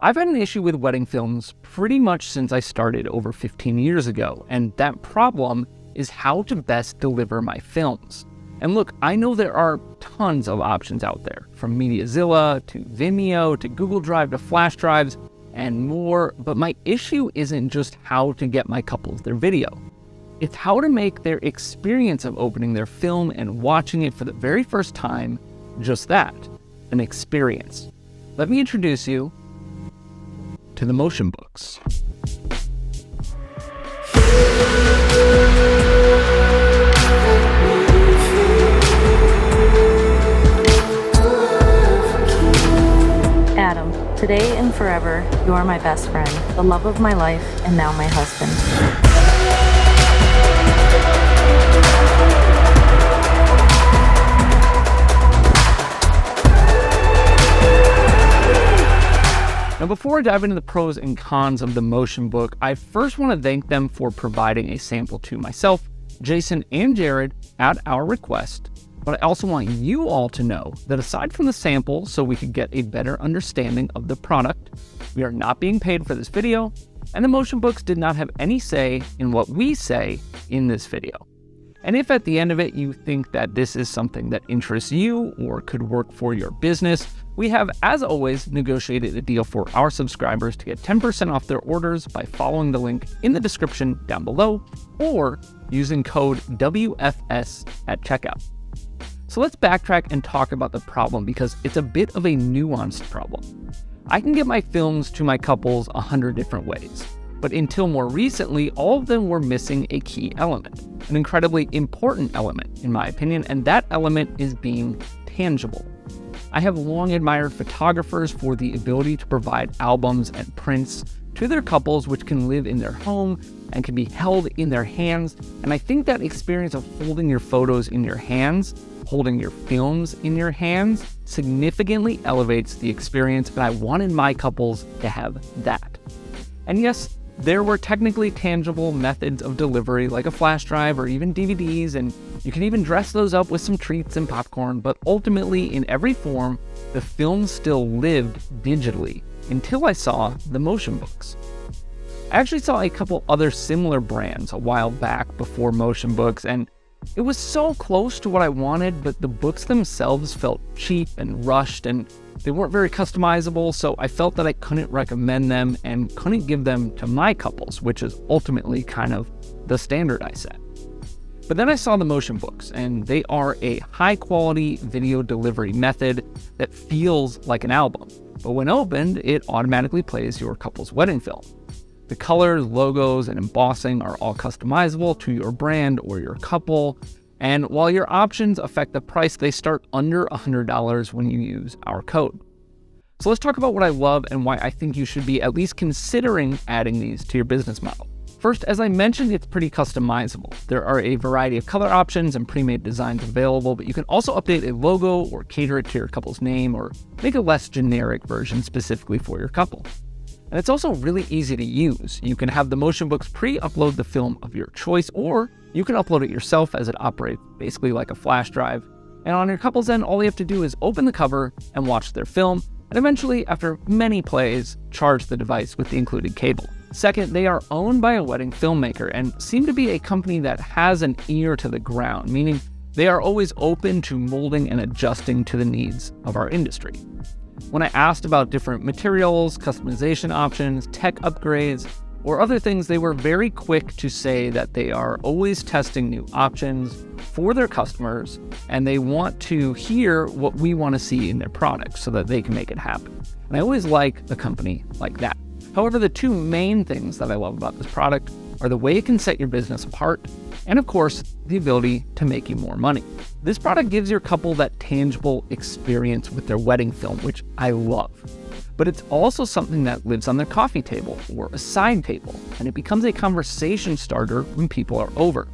I've had an issue with wedding films pretty much since I started over 15 years ago, and that problem is how to best deliver my films. And look, I know there are tons of options out there, from mediazilla to Vimeo to Google Drive to flash drives and more, but my issue isn't just how to get my couples their video. It's how to make their experience of opening their film and watching it for the very first time just that, an experience. Let me introduce you to the motion books. Adam, today and forever, you are my best friend, the love of my life, and now my husband. Now, before I dive into the pros and cons of the motion book, I first want to thank them for providing a sample to myself, Jason, and Jared at our request. But I also want you all to know that aside from the sample, so we could get a better understanding of the product, we are not being paid for this video, and the motion books did not have any say in what we say in this video. And if at the end of it you think that this is something that interests you or could work for your business, we have, as always, negotiated a deal for our subscribers to get 10% off their orders by following the link in the description down below or using code WFS at checkout. So let's backtrack and talk about the problem because it's a bit of a nuanced problem. I can get my films to my couples 100 different ways, but until more recently, all of them were missing a key element, an incredibly important element, in my opinion, and that element is being tangible. I have long admired photographers for the ability to provide albums and prints to their couples which can live in their home and can be held in their hands, and I think that experience of holding your photos in your hands, holding your films in your hands, significantly elevates the experience, and I wanted my couples to have that. And yes, there were technically tangible methods of delivery like a flash drive or even DVDs, and you can even dress those up with some treats and popcorn, but ultimately in every form, the film still lived digitally until I saw the motion books. I actually saw a couple other similar brands a while back before motion books, and it was so close to what I wanted, but the books themselves felt cheap and rushed, and they weren't very customizable, so I felt that I couldn't recommend them and couldn't give them to my couples, which is ultimately kind of the standard I set. But then I saw the motion books, and they are a high-quality video delivery method that feels like an album. But when opened, it automatically plays your couple's wedding film. The colors, logos, and embossing are all customizable to your brand or your couple. And while your options affect the price, they start under $100 when you use our code. So let's talk about what I love and why I think you should be at least considering adding these to your business model. First, as I mentioned, it's pretty customizable. There are a variety of color options and pre-made designs available, but you can also update a logo or cater it to your couple's name or make a less generic version specifically for your couple. And it's also really easy to use. You can have the motion books pre-upload the film of your choice, or you can upload it yourself as it operates basically like a flash drive. And on your couple's end, all you have to do is open the cover and watch their film, and eventually, after many plays, charge the device with the included cable. Second, they are owned by a wedding filmmaker and seem to be a company that has an ear to the ground, meaning they are always open to molding and adjusting to the needs of our industry. When I asked about different materials, customization options, tech upgrades, or other things, they were very quick to say that they are always testing new options for their customers, and they want to hear what we want to see in their products so that they can make it happen. And I always like a company like that. However, the two main things that I love about this product are the way it can set your business apart, and of course, the ability to make you more money. This product gives your couple that tangible experience with their wedding film, which I love. But it's also something that lives on their coffee table or a side table, and it becomes a conversation starter when people are over.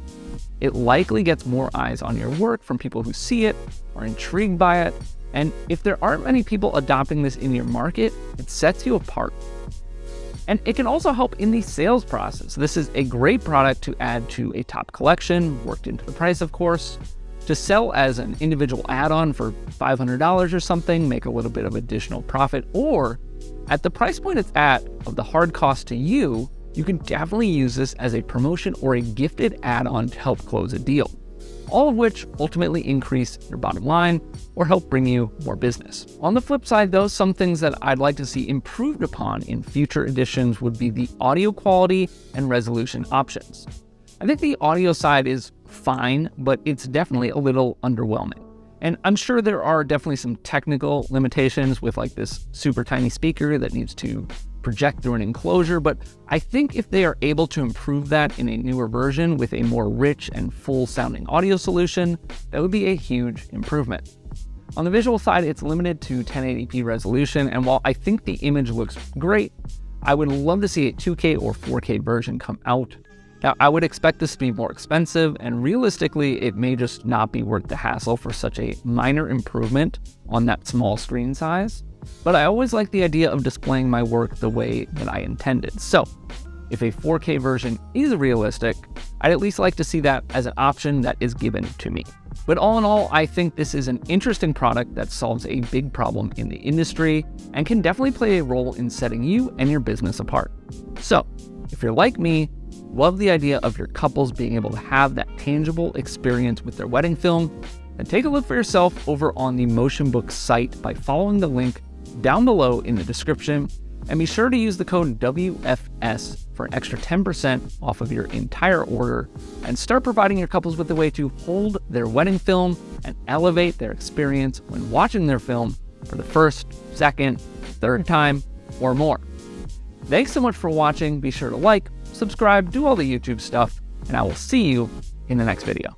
It likely gets more eyes on your work from people who see it, are intrigued by it, and if there aren't many people adopting this in your market, it sets you apart. And it can also help in the sales process. This is a great product to add to a top collection, worked into the price, of course, to sell as an individual add-on for $500 or something, make a little bit of additional profit, or At the price point it's at, of the hard cost to you, you can definitely use this as a promotion or a gifted add-on to help close a deal, all of which ultimately increase your bottom line or help bring you more business. On the flip side though, some things that I'd like to see improved upon in future editions would be the audio quality and resolution options. I think the audio side is fine, but it's definitely a little underwhelming. And I'm sure there are definitely some technical limitations with like this super tiny speaker that needs to project through an enclosure, but I think if they are able to improve that in a newer version with a more rich and full sounding audio solution, that would be a huge improvement. On the visual side, it's limited to 1080p resolution, and while I think the image looks great, I would love to see a 2K or 4K version come out. Now, I would expect this to be more expensive, and realistically, it may just not be worth the hassle for such a minor improvement on that small screen size. But I always like the idea of displaying my work the way that I intended. So, if a 4K version is realistic, I'd at least like to see that as an option that is given to me. But all in all, I think this is an interesting product that solves a big problem in the industry and can definitely play a role in setting you and your business apart. So, if you're like me, love the idea of your couples being able to have that tangible experience with their wedding film, then take a look for yourself over on the MotionBook site by following the link down below in the description, and be sure to use the code WFS for an extra 10% off of your entire order, and start providing your couples with a way to hold their wedding film and elevate their experience when watching their film for the first, second, third time, or more. Thanks so much for watching. Be sure to like, subscribe, do all the YouTube stuff, and I will see you in the next video.